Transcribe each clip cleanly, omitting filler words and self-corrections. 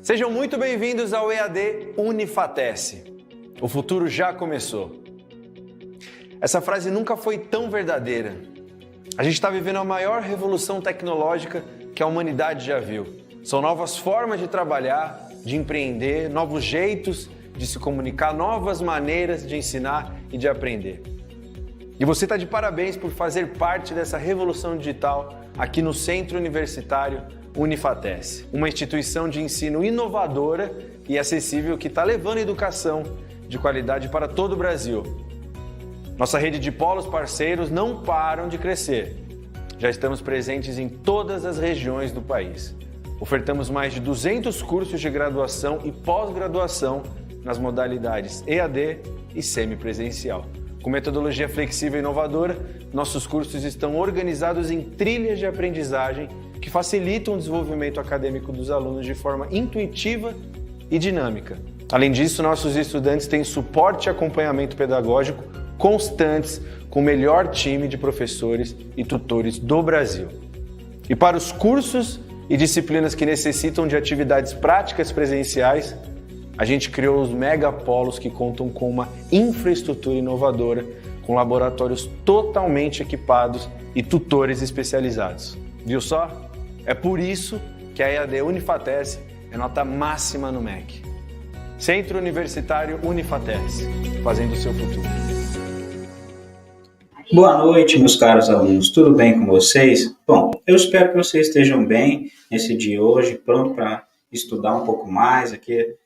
Sejam muito bem-vindos ao EAD Unifatece. O futuro já começou. Essa frase nunca foi tão verdadeira. A gente está vivendo a maior revolução tecnológica que a humanidade já viu. São novas formas de trabalhar, de empreender, novos jeitos de se comunicar, novas maneiras de ensinar e de aprender. E você está de parabéns por fazer parte dessa revolução digital aqui no Centro Universitário Unifatece, uma instituição de ensino inovadora e acessível que está levando educação de qualidade para todo o Brasil. Nossa rede de polos parceiros não param de crescer. Já estamos presentes em todas as regiões do país. Ofertamos mais de 200 cursos de graduação e pós-graduação nas modalidades EAD e semipresencial. Com metodologia flexível e inovadora, nossos cursos estão organizados em trilhas de aprendizagem que facilitam o desenvolvimento acadêmico dos alunos de forma intuitiva e dinâmica. Além disso, nossos estudantes têm suporte e acompanhamento pedagógico constantes com o melhor time de professores e tutores do Brasil. E para os cursos e disciplinas que necessitam de atividades práticas presenciais, a gente criou os megapolos que contam com uma infraestrutura inovadora, com laboratórios totalmente equipados e tutores especializados. Viu só? É por isso que a EAD Unifatece é nota máxima no MEC. Centro Universitário Unifatece, fazendo o seu futuro. Boa noite, meus caros alunos. Tudo bem com vocês? Bom, eu espero que vocês estejam bem nesse dia hoje, pronto para estudar um pouco mais aqui,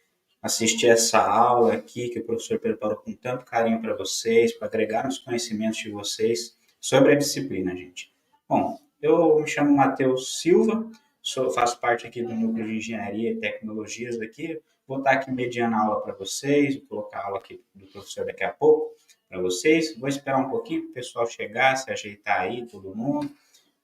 assistir essa aula aqui que o professor preparou com tanto carinho para vocês, para agregar nos conhecimentos de vocês sobre a disciplina, gente. Bom, eu me chamo Matheus Silva, faço parte aqui do Núcleo de Engenharia e Tecnologias aqui. Vou estar aqui mediando a aula para vocês, vou colocar a aula aqui do professor daqui a pouco para vocês. Vou esperar um pouquinho para o pessoal chegar, se ajeitar aí, todo mundo,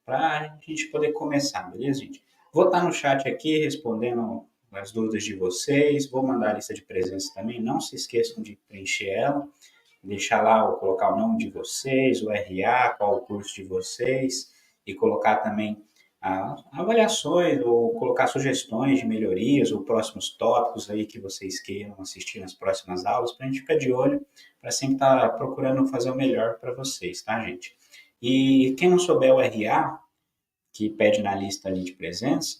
para a gente poder começar, beleza, gente? Vou estar no chat aqui respondendo as dúvidas de vocês, vou mandar a lista de presença também, não se esqueçam de preencher ela, deixar lá, colocar o nome de vocês, o RA, qual o curso de vocês, e colocar também avaliações ou colocar sugestões de melhorias ou próximos tópicos aí que vocês queiram assistir nas próximas aulas, para a gente ficar de olho, para sempre estar procurando fazer o melhor para vocês, tá, gente? E quem não souber o RA, que pede na lista ali de presença,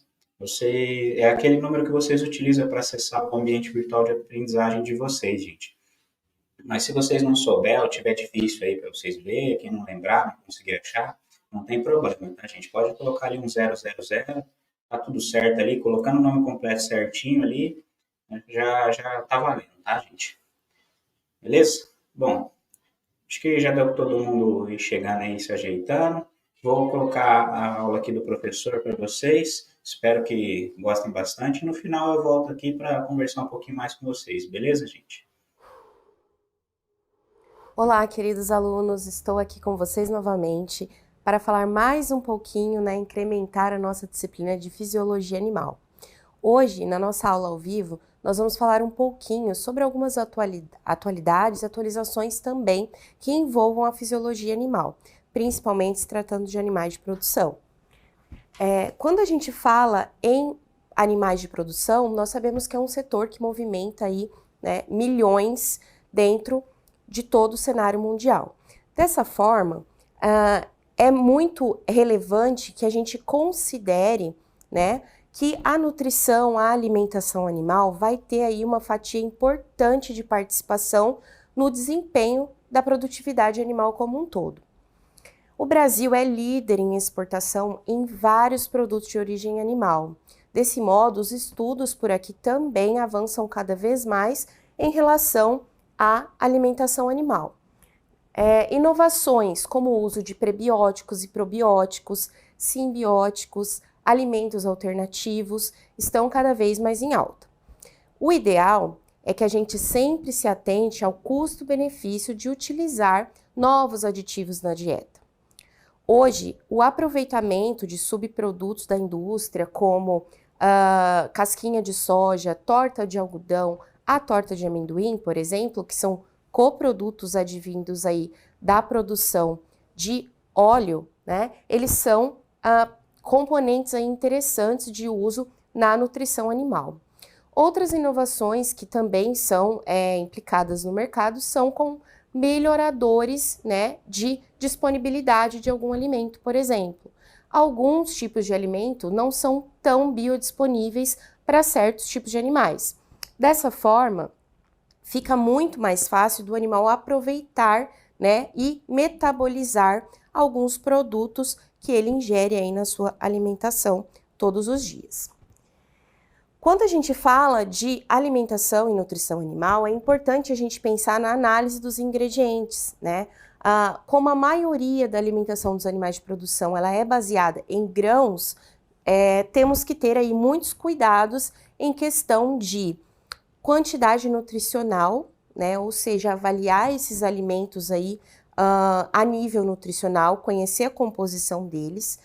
é aquele número que vocês utilizam para acessar o ambiente virtual de aprendizagem de vocês, gente. Mas se vocês não souber ou tiver difícil aí para vocês verem, quem não lembrar, não conseguir achar, não tem problema, tá, gente? Pode colocar ali um 000, tá tudo certo ali, colocando o nome completo certinho ali, já tá valendo, tá, gente? Beleza? Bom, acho que já deu para todo mundo ir chegando aí, se ajeitando. Vou colocar a aula aqui do professor para vocês. Espero que gostem bastante. E no final eu volto aqui para conversar um pouquinho mais com vocês. Beleza, gente? Olá, queridos alunos. Estou aqui com vocês novamente para falar mais um pouquinho, incrementar a nossa disciplina de Fisiologia Animal. Hoje, na nossa aula ao vivo, nós vamos falar um pouquinho sobre algumas atualidades, atualizações também que envolvam a fisiologia animal, principalmente se tratando de animais de produção. Quando a gente fala em animais de produção, nós sabemos que é um setor que movimenta aí, milhões dentro de todo o cenário mundial. Dessa forma, é muito relevante que a gente considere, que a nutrição, a alimentação animal vai ter aí uma fatia importante de participação no desempenho da produtividade animal como um todo. O Brasil é líder em exportação em vários produtos de origem animal. Desse modo, os estudos por aqui também avançam cada vez mais em relação à alimentação animal. Inovações como o uso de prebióticos e probióticos, simbióticos, alimentos alternativos estão cada vez mais em alta. O ideal é que a gente sempre se atente ao custo-benefício de utilizar novos aditivos na dieta. Hoje, o aproveitamento de subprodutos da indústria, como casquinha de soja, torta de algodão, a torta de amendoim, por exemplo, que são coprodutos advindos aí da produção de óleo, eles são componentes aí interessantes de uso na nutrição animal. Outras inovações que também são implicadas no mercado são com melhoradores, né, de disponibilidade de algum alimento, por exemplo. Alguns tipos de alimento não são tão biodisponíveis para certos tipos de animais. Dessa forma, fica muito mais fácil do animal aproveitar, né, e metabolizar alguns produtos que ele ingere aí na sua alimentação todos os dias. Quando a gente fala de alimentação e nutrição animal, é importante a gente pensar na análise dos ingredientes, né? Como a maioria da alimentação dos animais de produção ela é baseada em grãos, temos que ter aí muitos cuidados em questão de quantidade nutricional, né? Ou seja, avaliar esses alimentos aí a nível nutricional, conhecer a composição deles.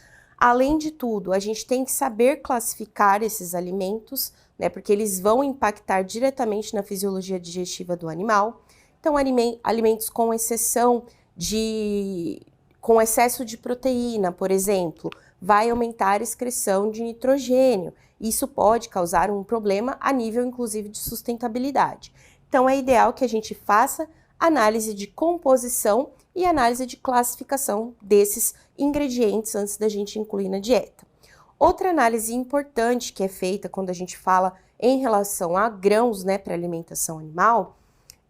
Além de tudo, a gente tem que saber classificar esses alimentos, né, porque eles vão impactar diretamente na fisiologia digestiva do animal. Então, alimentos com excesso de proteína, por exemplo, vai aumentar a excreção de nitrogênio. Isso pode causar um problema a nível, inclusive, de sustentabilidade. Então, é ideal que a gente faça análise de composição e análise de classificação desses ingredientes antes da gente incluir na dieta. Outra análise importante que é feita quando a gente fala em relação a grãos, né, para alimentação animal,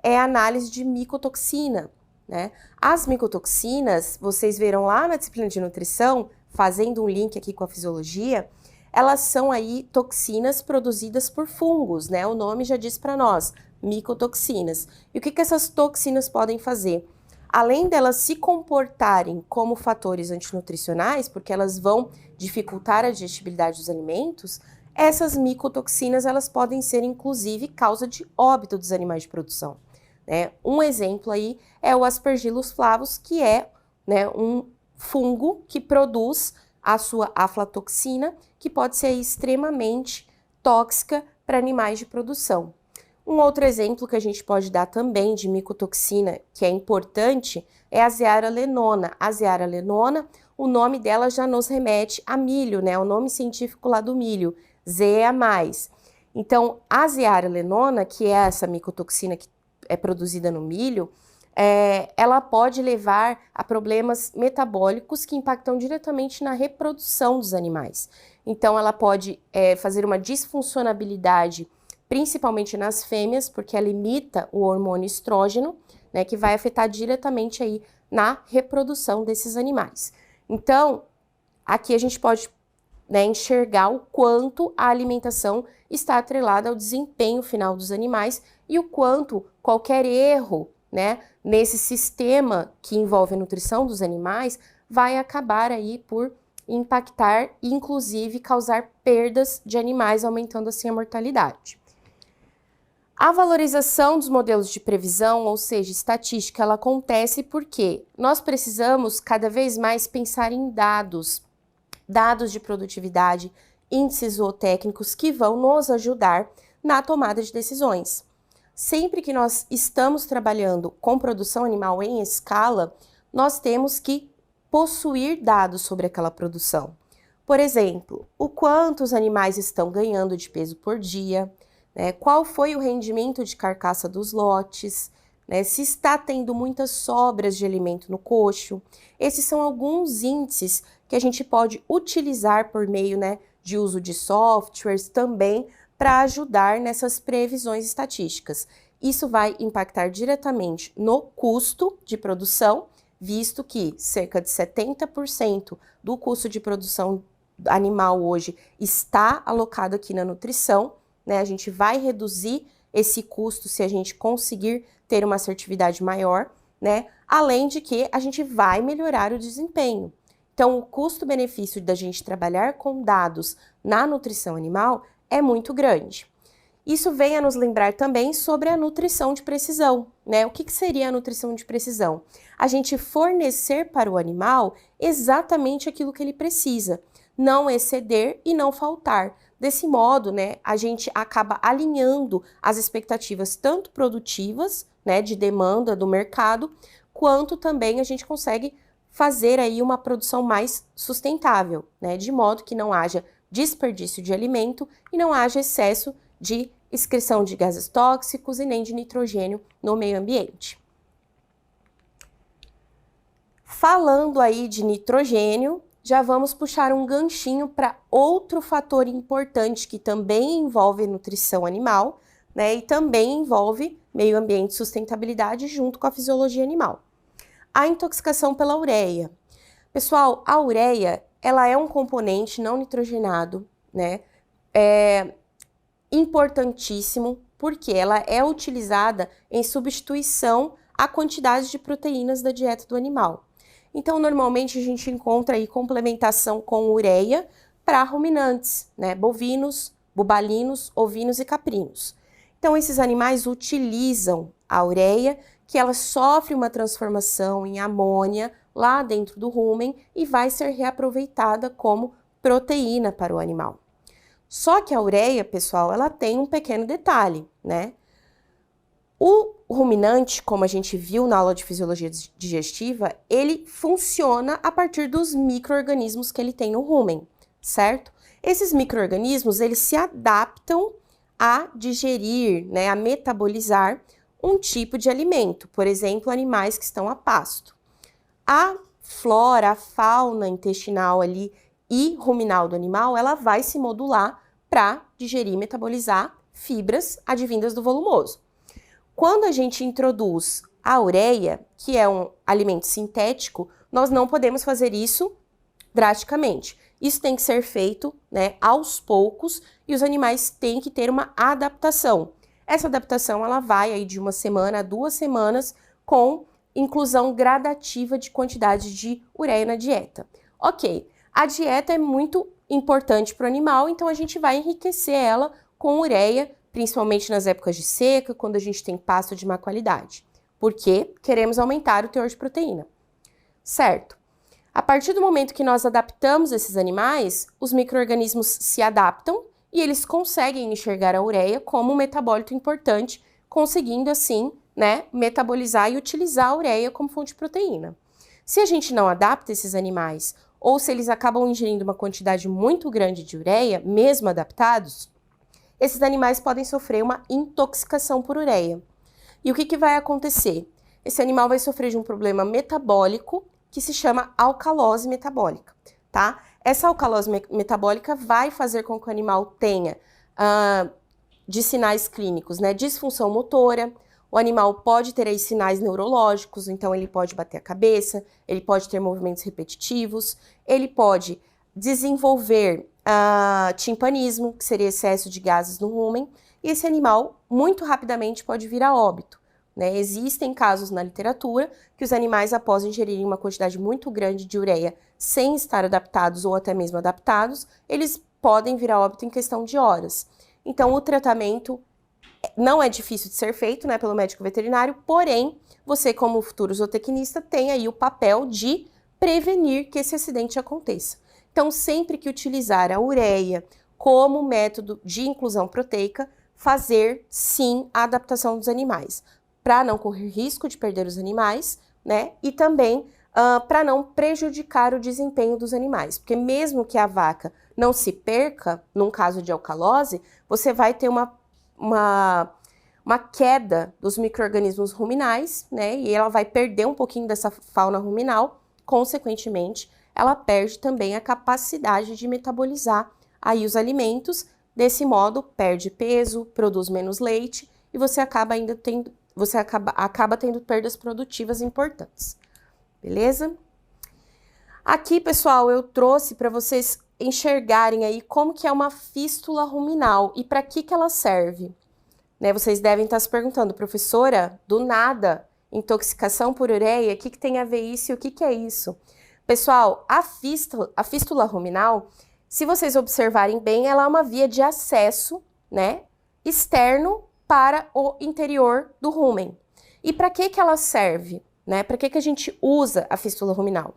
é a análise de micotoxina, né? As micotoxinas, vocês verão lá na disciplina de nutrição, fazendo um link aqui com a fisiologia, elas são aí toxinas produzidas por fungos, né? O nome já diz para nós, micotoxinas. E o que essas toxinas podem fazer? Além delas se comportarem como fatores antinutricionais, porque elas vão dificultar a digestibilidade dos alimentos, essas micotoxinas elas podem ser inclusive causa de óbito dos animais de produção, né? Um exemplo aí é o Aspergillus flavus, que é, né, um fungo que produz a sua aflatoxina, que pode ser extremamente tóxica para animais de produção. Um outro exemplo que a gente pode dar também de micotoxina, que é importante, é a zearalenona. A zearalenona, o nome dela já nos remete a milho, né? O nome científico lá do milho, ZEA+. Então, a zearalenona, que é essa micotoxina que é produzida no milho, ela pode levar a problemas metabólicos que impactam diretamente na reprodução dos animais. Então, ela pode fazer uma disfuncionabilidade principalmente nas fêmeas, porque ela imita o hormônio estrógeno, né, que vai afetar diretamente aí na reprodução desses animais. Então, aqui a gente pode, né, enxergar o quanto a alimentação está atrelada ao desempenho final dos animais e o quanto qualquer erro, né, nesse sistema que envolve a nutrição dos animais vai acabar aí por impactar e, inclusive, causar perdas de animais, aumentando assim a mortalidade. A valorização dos modelos de previsão, ou seja, estatística, ela acontece porque nós precisamos cada vez mais pensar em dados de produtividade, índices zootécnicos que vão nos ajudar na tomada de decisões. Sempre que nós estamos trabalhando com produção animal em escala, nós temos que possuir dados sobre aquela produção. Por exemplo, o quanto os animais estão ganhando de peso por dia, né, qual foi o rendimento de carcaça dos lotes, né, se está tendo muitas sobras de alimento no coxo. Esses são alguns índices que a gente pode utilizar por meio, né, de uso de softwares também para ajudar nessas previsões estatísticas. Isso vai impactar diretamente no custo de produção, visto que cerca de 70% do custo de produção animal hoje está alocado aqui na nutrição, né? A gente vai reduzir esse custo se a gente conseguir ter uma assertividade maior, né? Além de que a gente vai melhorar o desempenho. Então, o custo-benefício da gente trabalhar com dados na nutrição animal é muito grande. Isso vem a nos lembrar também sobre a nutrição de precisão, né? O que seria a nutrição de precisão? A gente fornecer para o animal exatamente aquilo que ele precisa, não exceder e não faltar. Desse modo, né, a gente acaba alinhando as expectativas tanto produtivas, né, de demanda do mercado, quanto também a gente consegue fazer aí uma produção mais sustentável, né, de modo que não haja desperdício de alimento e não haja excesso de excreção de gases tóxicos e nem de nitrogênio no meio ambiente. Falando aí de nitrogênio, já vamos puxar um ganchinho para outro fator importante que também envolve nutrição animal, né, e também envolve meio ambiente e sustentabilidade junto com a fisiologia animal. A intoxicação pela ureia. Pessoal, a ureia, ela é um componente não nitrogenado, né, importantíssimo, porque ela é utilizada em substituição à quantidade de proteínas da dieta do animal. Então, normalmente a gente encontra aí complementação com ureia para ruminantes, né, bovinos, bubalinos, ovinos e caprinos. Então, esses animais utilizam a ureia, que ela sofre uma transformação em amônia lá dentro do rumen e vai ser reaproveitada como proteína para o animal. Só que a ureia, pessoal, ela tem um pequeno detalhe, né? O ruminante, como a gente viu na aula de fisiologia digestiva, ele funciona a partir dos micro-organismos que ele tem no rumen, certo? Esses micro-organismos, eles se adaptam a digerir, né, a metabolizar um tipo de alimento, por exemplo, animais que estão a pasto. A flora, a fauna intestinal ali e ruminal do animal, ela vai se modular para digerir e metabolizar fibras advindas do volumoso. Quando a gente introduz a ureia, que é um alimento sintético, nós não podemos fazer isso drasticamente. Isso tem que ser feito, né, aos poucos, e os animais têm que ter uma adaptação. Essa adaptação ela vai aí de 1 semana a 2 semanas com inclusão gradativa de quantidade de ureia na dieta. Ok, a dieta é muito importante para o animal, então a gente vai enriquecer ela com ureia, principalmente nas épocas de seca, quando a gente tem pasto de má qualidade, porque queremos aumentar o teor de proteína, certo? A partir do momento que nós adaptamos esses animais, os micro-organismos se adaptam e eles conseguem enxergar a ureia como um metabólito importante, conseguindo assim, né, metabolizar e utilizar a ureia como fonte de proteína. Se a gente não adapta esses animais, ou se eles acabam ingerindo uma quantidade muito grande de ureia, mesmo adaptados, esses animais podem sofrer uma intoxicação por ureia. E o que vai acontecer? Esse animal vai sofrer de um problema metabólico que se chama alcalose metabólica, tá? Essa alcalose metabólica vai fazer com que o animal tenha de sinais clínicos, né, disfunção motora. O animal pode ter aí sinais neurológicos, então ele pode bater a cabeça, ele pode ter movimentos repetitivos, ele pode desenvolver timpanismo, que seria excesso de gases no rumen, e esse animal muito rapidamente pode vir a óbito, né? Existem casos na literatura que os animais, após ingerirem uma quantidade muito grande de ureia sem estar adaptados ou até mesmo adaptados, eles podem vir a óbito em questão de horas. Então, o tratamento não é difícil de ser feito, né, pelo médico veterinário, porém, você como futuro zootecnista tem aí o papel de prevenir que esse acidente aconteça. Então, sempre que utilizar a ureia como método de inclusão proteica, fazer, sim, a adaptação dos animais, para não correr risco de perder os animais, né, e também para não prejudicar o desempenho dos animais, porque mesmo que a vaca não se perca, num caso de alcalose, você vai ter uma queda dos micro-organismos ruminais, né, e ela vai perder um pouquinho dessa fauna ruminal, consequentemente, ela perde também a capacidade de metabolizar aí os alimentos, desse modo perde peso, produz menos leite e você acaba tendo perdas produtivas importantes. Beleza? Aqui, pessoal, eu trouxe para vocês enxergarem aí como que é uma fístula ruminal e para que ela serve. Né, vocês devem estar se perguntando, professora, do nada, intoxicação por ureia, o que tem a ver isso e o que é isso? Pessoal, a fístula ruminal, se vocês observarem bem, ela é uma via de acesso, né, externo para o interior do rumen. E para que ela serve? Né? Para que a gente usa a fístula ruminal?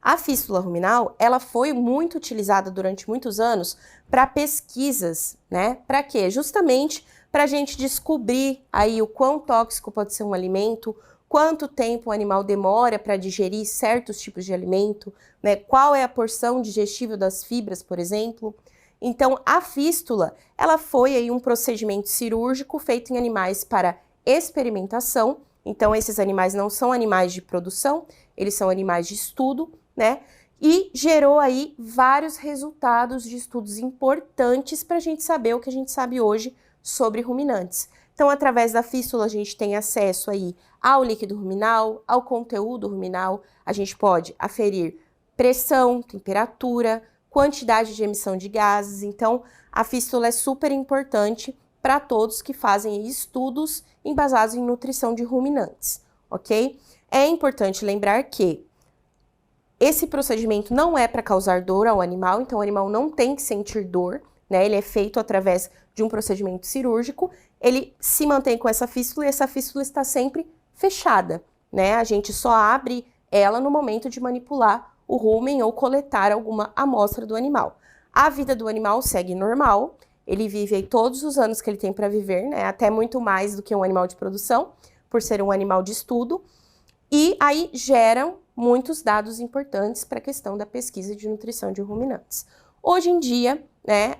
A fístula ruminal, ela foi muito utilizada durante muitos anos para pesquisas, né? Para quê? Justamente para a gente descobrir aí o quão tóxico pode ser um alimento, quanto tempo o animal demora para digerir certos tipos de alimento, né? Qual é a porção digestível das fibras, por exemplo. Então, a fístula, ela foi aí um procedimento cirúrgico feito em animais para experimentação. Então, esses animais não são animais de produção, eles são animais de estudo, né? E gerou aí vários resultados de estudos importantes para a gente saber o que a gente sabe hoje sobre ruminantes. Então, através da fístula, a gente tem acesso aí ao líquido ruminal, ao conteúdo ruminal, a gente pode aferir pressão, temperatura, quantidade de emissão de gases. Então, a fístula é super importante para todos que fazem estudos embasados em nutrição de ruminantes, ok? É importante lembrar que esse procedimento não é para causar dor ao animal, então o animal não tem que sentir dor, né? Ele é feito através de um procedimento cirúrgico, ele se mantém com essa fístula e essa fístula está sempre fechada, né? A gente só abre ela no momento de manipular o rumen ou coletar alguma amostra do animal. A vida do animal segue normal, ele vive aí todos os anos que ele tem para viver, né? Até muito mais do que um animal de produção, por ser um animal de estudo, e aí geram muitos dados importantes para a questão da pesquisa de nutrição de ruminantes. Hoje em dia, né,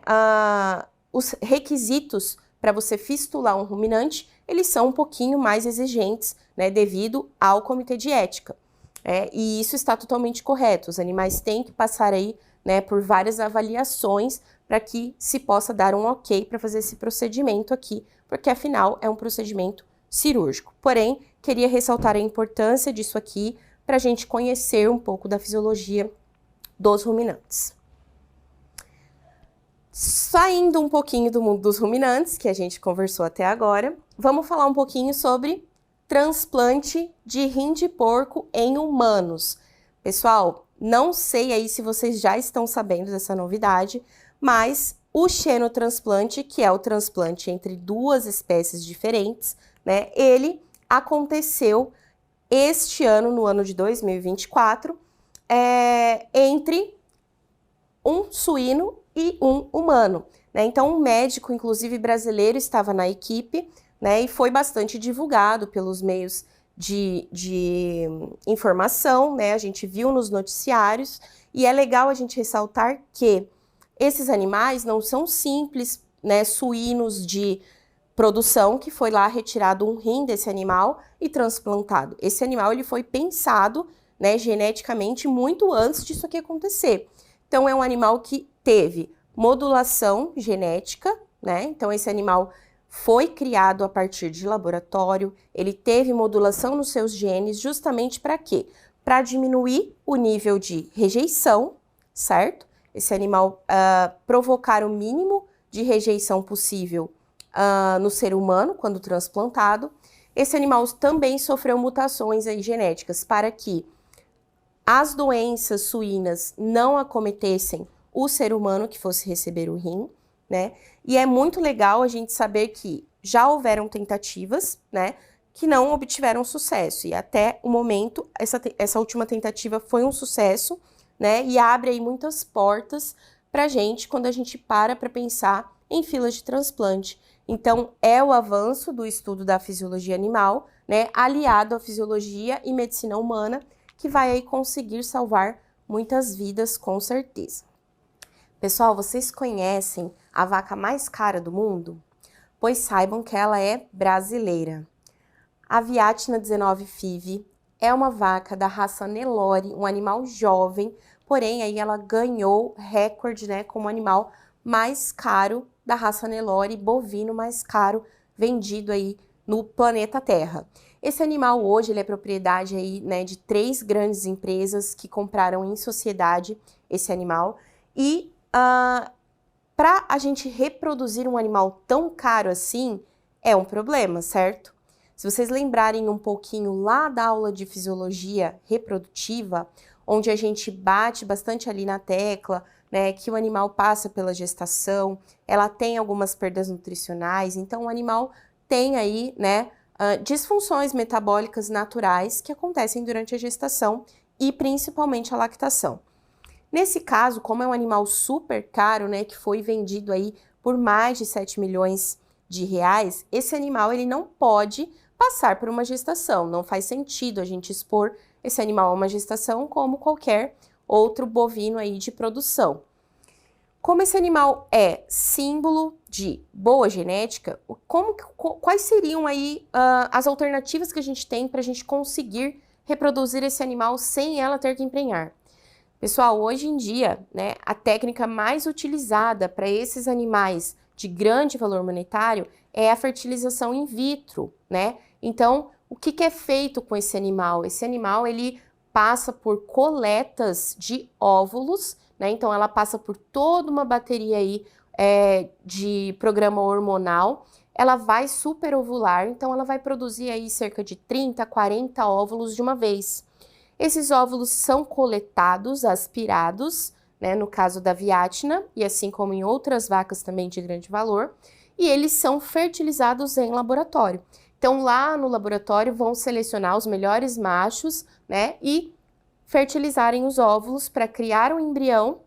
os requisitos para você fistular um ruminante, eles são um pouquinho mais exigentes, né, devido ao comitê de ética. E isso está totalmente correto. Os animais têm que passar aí, né, por várias avaliações para que se possa dar um ok para fazer esse procedimento aqui, porque afinal é um procedimento cirúrgico. Porém, queria ressaltar a importância disso aqui para a gente conhecer um pouco da fisiologia dos ruminantes. Saindo um pouquinho do mundo dos ruminantes, que a gente conversou até agora, vamos falar um pouquinho sobre transplante de rim de porco em humanos. Pessoal, não sei aí se vocês já estão sabendo dessa novidade, mas o xenotransplante, que é o transplante entre duas espécies diferentes, né, ele aconteceu este ano, no ano de 2024, entre um suíno e um humano, né? Então, um médico, inclusive brasileiro, estava na equipe, né? E foi bastante divulgado pelos meios de informação, né? A gente viu nos noticiários, e é legal a gente ressaltar que esses animais não são simples, né, suínos de produção, que foi lá retirado um rim desse animal e transplantado. Esse animal ele foi pensado, né, geneticamente muito antes disso aqui acontecer. Então, é um animal que teve modulação genética, né? Então, esse animal foi criado a partir de laboratório, ele teve modulação nos seus genes justamente para quê? Para diminuir o nível de rejeição, certo? Esse animal provocar o mínimo de rejeição possível no ser humano, quando transplantado. Esse animal também sofreu mutações aí genéticas para que as doenças suínas não acometessem o ser humano que fosse receber o rim, né? E é muito legal a gente saber que já houveram tentativas, né, que não obtiveram sucesso. E até o momento, essa última tentativa foi um sucesso, né? E abre aí muitas portas pra gente quando a gente para pensar em filas de transplante. Então, é o avanço do estudo da fisiologia animal, né, aliado à fisiologia e medicina humana, que vai aí conseguir salvar muitas vidas, com certeza. Pessoal, vocês conhecem a vaca mais cara do mundo? Pois saibam que ela é brasileira. A Viatina 19 FIV é uma vaca da raça Nelore, um animal jovem, porém aí ela ganhou recorde, né, como animal mais caro da raça Nelore, bovino mais caro vendido aí no planeta Terra. Esse animal hoje ele é propriedade aí, né, de 3 grandes empresas que compraram em sociedade esse animal. E para a gente reproduzir um animal tão caro assim é um problema, certo? Se vocês lembrarem um pouquinho lá da aula de fisiologia reprodutiva, onde a gente bate bastante ali na tecla, né, que o animal passa pela gestação, ela tem algumas perdas nutricionais, então o animal tem aí, né, disfunções metabólicas naturais que acontecem durante a gestação e principalmente a lactação. Nesse caso, como é um animal super caro, né, que foi vendido aí por mais de 7 milhões de reais, esse animal ele não pode passar por uma gestação. Não faz sentido a gente expor esse animal a uma gestação como qualquer outro bovino aí de produção. Como esse animal é símbolo de boa genética, quais seriam aí as alternativas que a gente tem para a gente conseguir reproduzir esse animal sem ela ter que emprenhar? Pessoal, hoje em dia, né, a técnica mais utilizada para esses animais de grande valor monetário é a fertilização in vitro, né? Então, o que é feito com esse animal? Esse animal, ele passa por coletas de óvulos, né? Então, ela passa por toda uma bateria aí de programa hormonal. Ela vai superovular, então ela vai produzir aí cerca de 30, 40 óvulos de uma vez. Esses óvulos são coletados, aspirados, né, no caso da viátina, e assim como em outras vacas também de grande valor, e eles são fertilizados em laboratório. Então, lá no laboratório vão selecionar os melhores machos, né, e fertilizarem os óvulos para criar um embrião,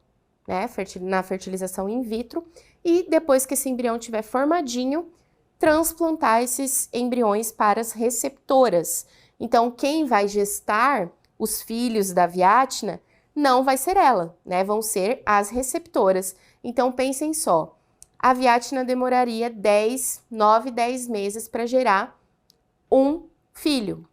né, na fertilização in vitro, e depois que esse embrião estiver formadinho, transplantar esses embriões para as receptoras. Então, quem vai gestar os filhos da viátina não vai ser ela, né? Vão ser as receptoras. Então, pensem só, a viátina demoraria 9, 10 meses para gerar um filho.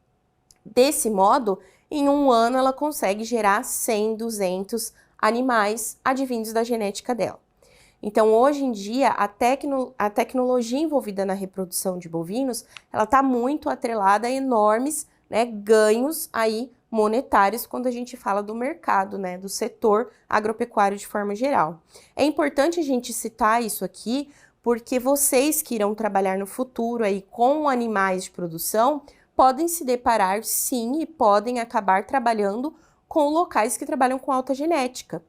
Desse modo, em um ano ela consegue gerar 100, 200 animais advindos da genética dela. Então, hoje em dia, a tecnologia envolvida na reprodução de bovinos, ela está muito atrelada a enormes, né, ganhos aí monetários quando a gente fala do mercado, né, do setor agropecuário de forma geral. É importante a gente citar isso aqui, porque vocês que irão trabalhar no futuro aí com animais de produção, podem se deparar sim e podem acabar trabalhando com locais que trabalham com alta genética.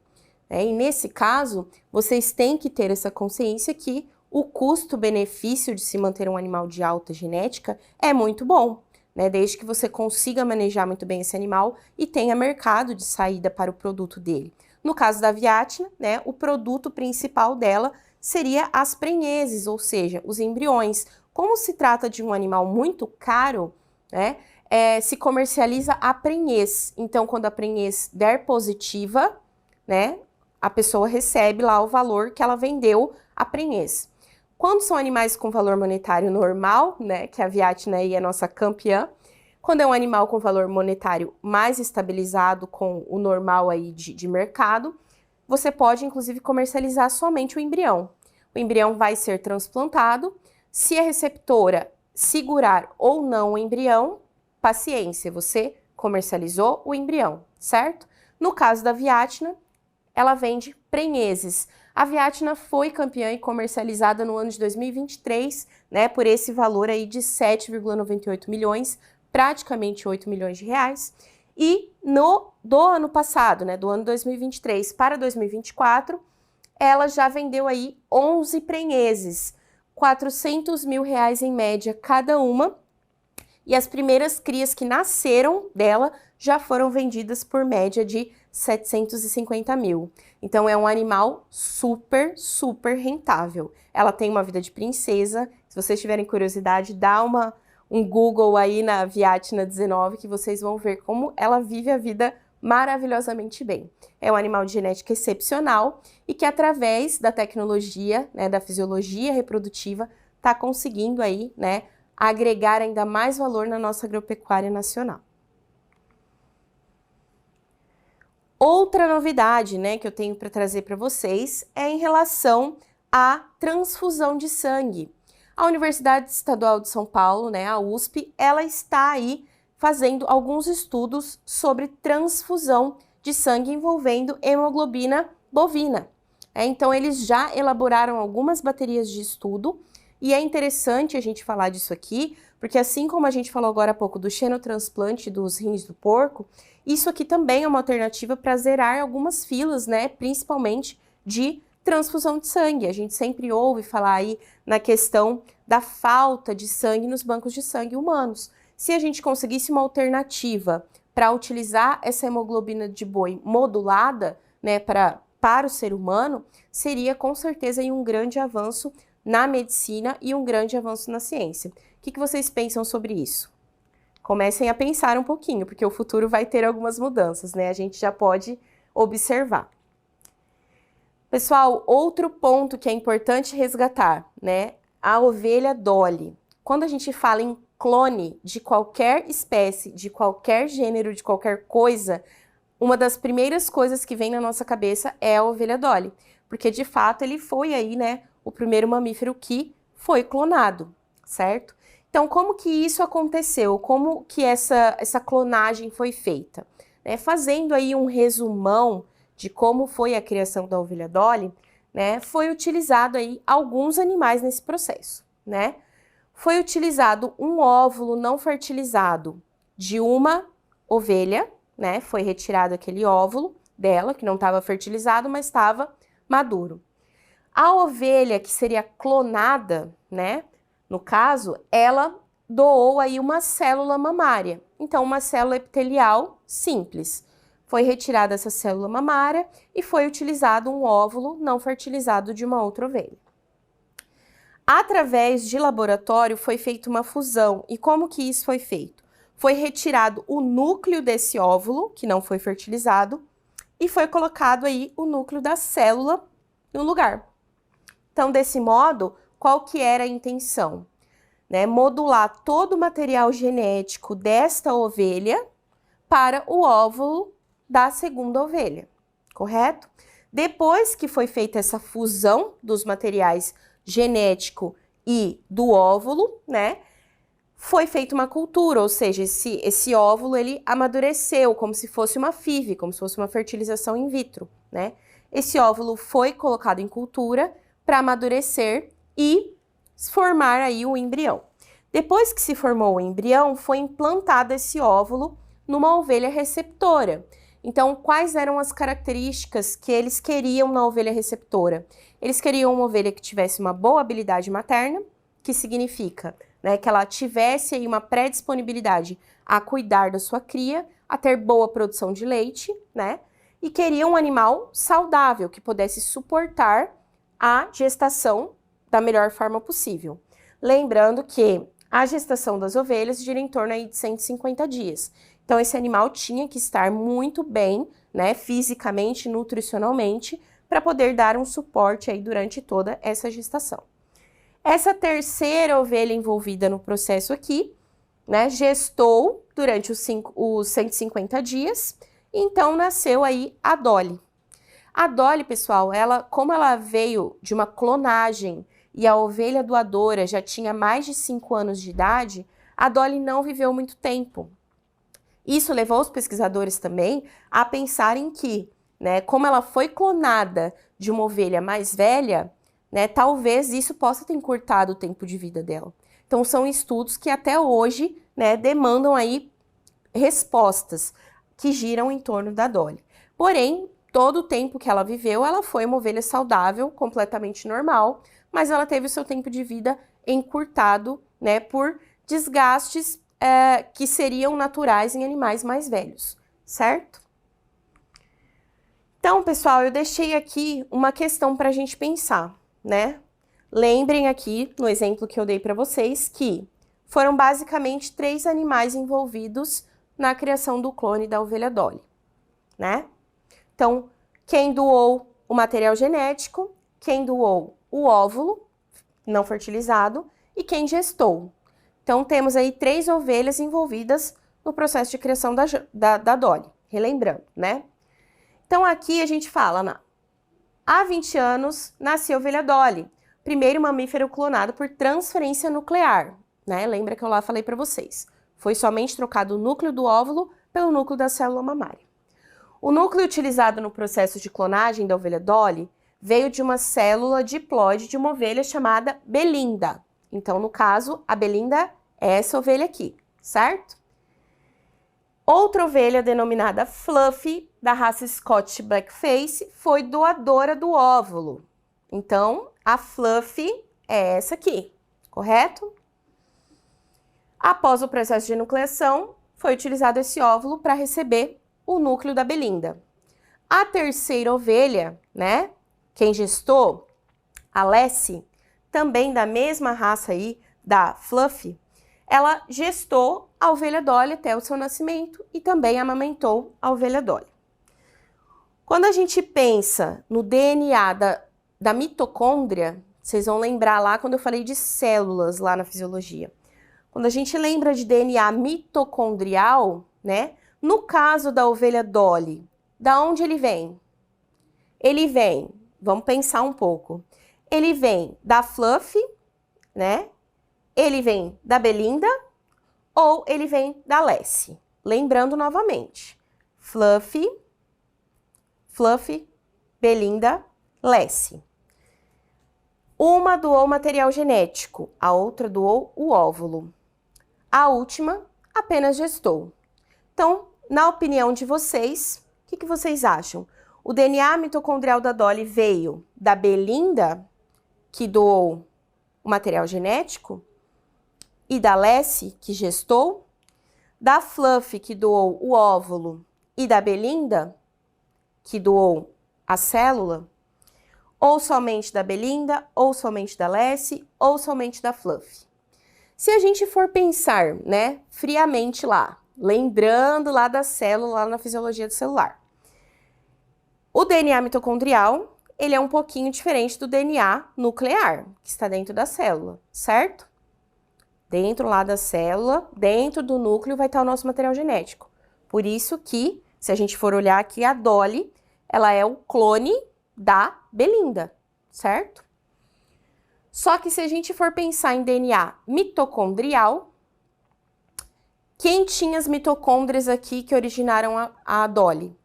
E nesse caso, vocês têm que ter essa consciência que o custo-benefício de se manter um animal de alta genética é muito bom, né? Desde que você consiga manejar muito bem esse animal e tenha mercado de saída para o produto dele. No caso da viátina, né, o produto principal dela seria as prenhezes, ou seja, os embriões. Como se trata de um animal muito caro, né, se comercializa a prenhez. Então, quando a prenhez der positiva, né, a pessoa recebe lá o valor que ela vendeu a prenhez. Quando são animais com valor monetário normal, né, que a viátina aí é nossa campeã, quando é um animal com valor monetário mais estabilizado com o normal aí de mercado, você pode inclusive comercializar somente o embrião. O embrião vai ser transplantado. Se a receptora segurar ou não o embrião, paciência, você comercializou o embrião, certo? No caso da viátina, ela vende prenhezes. A viátina foi campeã e comercializada no ano de 2023, né, por esse valor aí de 7,98 milhões, praticamente 8 milhões de reais. E do ano passado, né, do ano 2023 para 2024, ela já vendeu aí 11 prenhezes, 400 mil reais em média cada uma. E as primeiras crias que nasceram dela já foram vendidas por média de 750 mil. Então, é um animal super, super rentável. Ela tem uma vida de princesa. Se vocês tiverem curiosidade, dá um Google aí na Viátina 19 que vocês vão ver como ela vive a vida maravilhosamente bem. É um animal de genética excepcional e que, através da tecnologia, né, da fisiologia reprodutiva, está conseguindo aí, né, agregar ainda mais valor na nossa agropecuária nacional. Outra novidade, né, que eu tenho para trazer para vocês é em relação à transfusão de sangue. A Universidade Estadual de São Paulo, né, a USP, ela está aí fazendo alguns estudos sobre transfusão de sangue envolvendo hemoglobina bovina. Então, eles já elaboraram algumas baterias de estudo e é interessante a gente falar disso aqui, porque assim como a gente falou agora há pouco do xenotransplante dos rins do porco, isso aqui também é uma alternativa para zerar algumas filas, né, principalmente de transfusão de sangue. A gente sempre ouve falar aí na questão da falta de sangue nos bancos de sangue humanos. Se a gente conseguisse uma alternativa para utilizar essa hemoglobina de boi modulada, né, para o ser humano, seria com certeza aí um grande avanço na medicina e um grande avanço na ciência. O que vocês pensam sobre isso? Comecem a pensar um pouquinho, porque o futuro vai ter algumas mudanças, né? A gente já pode observar. Pessoal, outro ponto que é importante resgatar, né? A ovelha Dolly. Quando a gente fala em clone de qualquer espécie, de qualquer gênero, de qualquer coisa, uma das primeiras coisas que vem na nossa cabeça é a ovelha Dolly. Porque, de fato, ele foi aí, né, o primeiro mamífero que foi clonado, certo? Então, como que isso aconteceu? Como que essa clonagem foi feita? Fazendo aí um resumão de como foi a criação da ovelha Dolly, né, foi utilizado aí alguns animais nesse processo, né? Foi utilizado um óvulo não fertilizado de uma ovelha, né? Foi retirado aquele óvulo dela, que não estava fertilizado, mas estava maduro. A ovelha que seria clonada, né? No caso, ela doou aí uma célula mamária. Então, uma célula epitelial simples. Foi retirada essa célula mamária e foi utilizado um óvulo não fertilizado de uma outra ovelha. Através de laboratório foi feita uma fusão. E como que isso foi feito? Foi retirado o núcleo desse óvulo, que não foi fertilizado, e foi colocado aí o núcleo da célula no lugar. Então, desse modo, qual que era a intenção? Modular todo o material genético desta ovelha para o óvulo da segunda ovelha, correto? Depois que foi feita essa fusão dos materiais genético e do óvulo, né? Foi feita uma cultura, ou seja, esse óvulo ele amadureceu como se fosse uma FIV, como se fosse uma fertilização in vitro, né? Esse óvulo foi colocado em cultura para amadurecer e formar aí o embrião. Depois que se formou o embrião, foi implantado esse óvulo numa ovelha receptora. Então, quais eram as características que eles queriam na ovelha receptora? Eles queriam uma ovelha que tivesse uma boa habilidade materna, que significa, né, que ela tivesse aí uma predisponibilidade a cuidar da sua cria, a ter boa produção de leite, né? E queria um animal saudável, que pudesse suportar a gestação da melhor forma possível. Lembrando que a gestação das ovelhas gira em torno aí de 150 dias. Então, esse animal tinha que estar muito bem, né, fisicamente, nutricionalmente, para poder dar um suporte aí durante toda essa gestação. Essa terceira ovelha envolvida no processo aqui, né, gestou durante os 150 dias, e então nasceu aí a Dolly. A Dolly, pessoal, como ela veio de uma clonagem e a ovelha doadora já tinha mais de 5 anos de idade, a Dolly não viveu muito tempo. Isso levou os pesquisadores também a pensarem que, né, como ela foi clonada de uma ovelha mais velha, né, talvez isso possa ter encurtado o tempo de vida dela. Então, são estudos que até hoje, né, demandam aí respostas que giram em torno da Dolly. Porém, todo o tempo que ela viveu, ela foi uma ovelha saudável, completamente normal, mas ela teve o seu tempo de vida encurtado, né, por desgastes que seriam naturais em animais mais velhos, certo? Então, pessoal, eu deixei aqui uma questão para a gente pensar, né? Lembrem aqui, no exemplo que eu dei para vocês, que foram basicamente 3 animais envolvidos na criação do clone da ovelha Dolly, né? Então, quem doou o material genético, quem doou o óvulo não fertilizado e quem gestou. Então, temos aí 3 ovelhas envolvidas no processo de criação da Dolly, relembrando, né? Então, aqui a gente fala, há 20 anos, nasceu a ovelha Dolly, primeiro mamífero clonado por transferência nuclear, né? Lembra que eu lá falei para vocês. Foi somente trocado o núcleo do óvulo pelo núcleo da célula mamária. O núcleo utilizado no processo de clonagem da ovelha Dolly veio de uma célula diploide de uma ovelha chamada Belinda. Então, no caso, a Belinda é essa ovelha aqui, certo? Outra ovelha denominada Fluffy, da raça Scottish Blackface, foi doadora do óvulo. Então, a Fluffy é essa aqui, correto? Após o processo de nucleação, foi utilizado esse óvulo para receber o núcleo da Belinda. A terceira ovelha, né, quem gestou, a Lassie, também da mesma raça aí, da Fluffy, ela gestou a ovelha Dolly até o seu nascimento e também amamentou a ovelha Dolly. Quando a gente pensa no DNA da mitocôndria, vocês vão lembrar lá quando eu falei de células lá na fisiologia. Quando a gente lembra de DNA mitocondrial, né? No caso da ovelha Dolly, da onde ele vem? Ele vem, vamos pensar um pouco. Ele vem da Fluffy, né? Ele vem da Belinda ou ele vem da Lassie? Lembrando novamente, Fluffy, Belinda, Lassie. Uma doou material genético, a outra doou o óvulo. A última apenas gestou. Então, na opinião de vocês, o que vocês acham? O DNA mitocondrial da Dolly veio da Belinda, que doou o material genético, e da Lassie, que gestou, da Fluffy, que doou o óvulo, e da Belinda, que doou a célula, ou somente da Belinda, ou somente da Lassie, ou somente da Fluffy. Se a gente for pensar, né, friamente lá, lembrando lá da célula, lá na fisiologia do celular, o DNA mitocondrial, ele é um pouquinho diferente do DNA nuclear, que está dentro da célula, certo? Dentro lá da célula, dentro do núcleo, vai estar o nosso material genético. Por isso que, se a gente for olhar aqui, a Dolly, ela é o clone da Belinda, certo? Só que se a gente for pensar em DNA mitocondrial, quem tinha as mitocôndrias aqui que originaram a Dolly?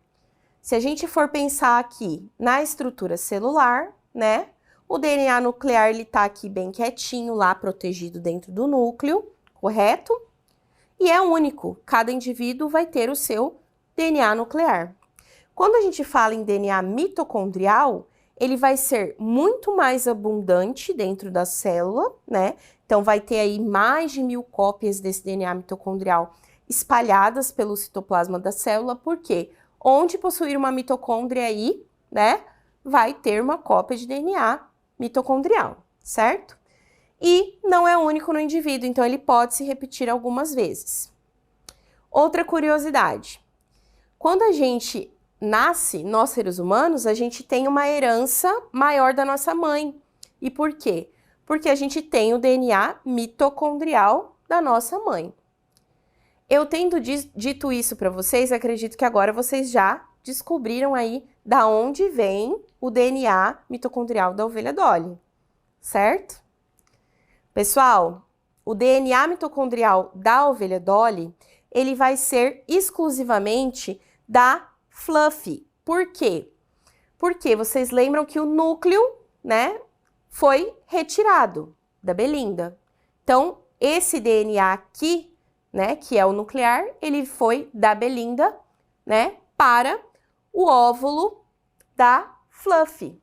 Se a gente for pensar aqui na estrutura celular, né? O DNA nuclear, ele tá aqui bem quietinho, lá protegido dentro do núcleo, correto? E é único, cada indivíduo vai ter o seu DNA nuclear. Quando a gente fala em DNA mitocondrial, ele vai ser muito mais abundante dentro da célula, né? Então, vai ter aí mais de 1000 cópias desse DNA mitocondrial espalhadas pelo citoplasma da célula, porque onde possuir uma mitocôndria aí, né, vai ter uma cópia de DNA mitocondrial, certo? E não é único no indivíduo, então ele pode se repetir algumas vezes. Outra curiosidade, quando a gente nasce, nós seres humanos, a gente tem uma herança maior da nossa mãe. E por quê? Porque a gente tem o DNA mitocondrial da nossa mãe. Eu tendo dito isso para vocês, acredito que agora vocês já descobriram aí da onde vem o DNA mitocondrial da ovelha Dolly, certo? Pessoal, o DNA mitocondrial da ovelha Dolly, ele vai ser exclusivamente da Fluffy. Por quê? Porque vocês lembram que o núcleo, né, foi retirado da Belinda. Então, esse DNA aqui, né, que é o nuclear, ele foi da Belinda, né, para o óvulo da Fluffy.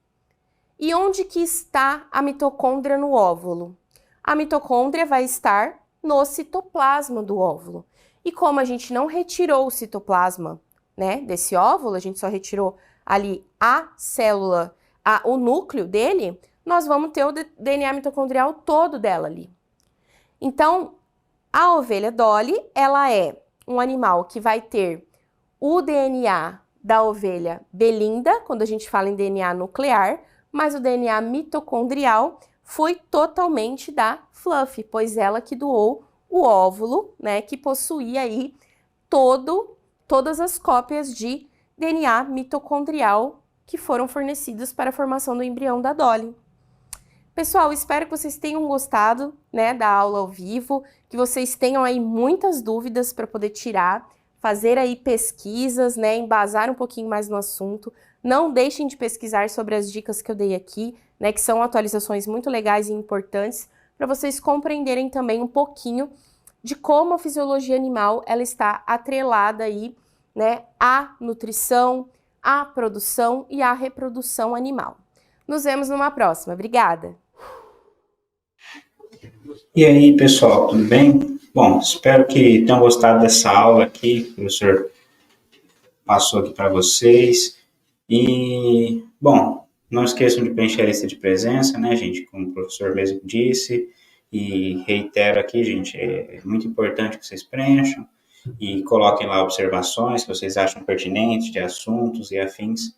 E onde que está a mitocôndria no óvulo? A mitocôndria vai estar no citoplasma do óvulo. E como a gente não retirou o citoplasma, né, desse óvulo, a gente só retirou ali a célula, o núcleo dele, nós vamos ter o DNA mitocondrial todo dela ali. Então, a ovelha Dolly, ela é um animal que vai ter o DNA da ovelha Belinda, quando a gente fala em DNA nuclear, mas o DNA mitocondrial foi totalmente da Fluffy, pois ela que doou o óvulo, né, que possuía aí todas as cópias de DNA mitocondrial que foram fornecidas para a formação do embrião da Dolly. Pessoal, espero que vocês tenham gostado, né, da aula ao vivo, que vocês tenham aí muitas dúvidas para poder tirar, fazer aí pesquisas, né, embasar um pouquinho mais no assunto. Não deixem de pesquisar sobre as dicas que eu dei aqui, né, que são atualizações muito legais e importantes para vocês compreenderem também um pouquinho de como a fisiologia animal ela está atrelada aí, né, à nutrição, à produção e à reprodução animal. Nos vemos numa próxima. Obrigada! E aí, pessoal, tudo bem? Bom, espero que tenham gostado dessa aula aqui, que o professor passou aqui para vocês. E, bom, não esqueçam de preencher a lista de presença, né, gente? Como o professor mesmo disse. E reitero aqui, gente, é muito importante que vocês preencham e coloquem lá observações que vocês acham pertinentes de assuntos e afins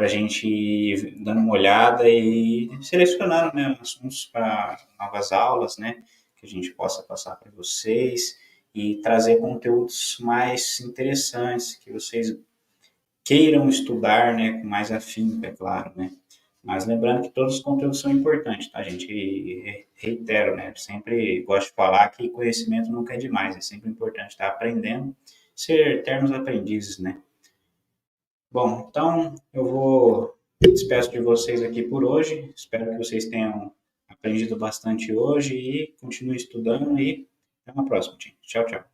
para a gente ir dando uma olhada e selecionando, né, assuntos para novas aulas, né, que a gente possa passar para vocês e trazer conteúdos mais interessantes, que vocês queiram estudar, né, com mais afinco, é claro, né. Mas lembrando que todos os conteúdos são importantes, tá, gente? E reitero, né, sempre gosto de falar que conhecimento nunca é demais, é sempre importante estar aprendendo, ser eternos aprendizes, né. Bom, então eu vou despeço de vocês aqui por hoje. Espero que vocês tenham aprendido bastante hoje e continuem estudando e até uma próxima, gente. Tchau, tchau.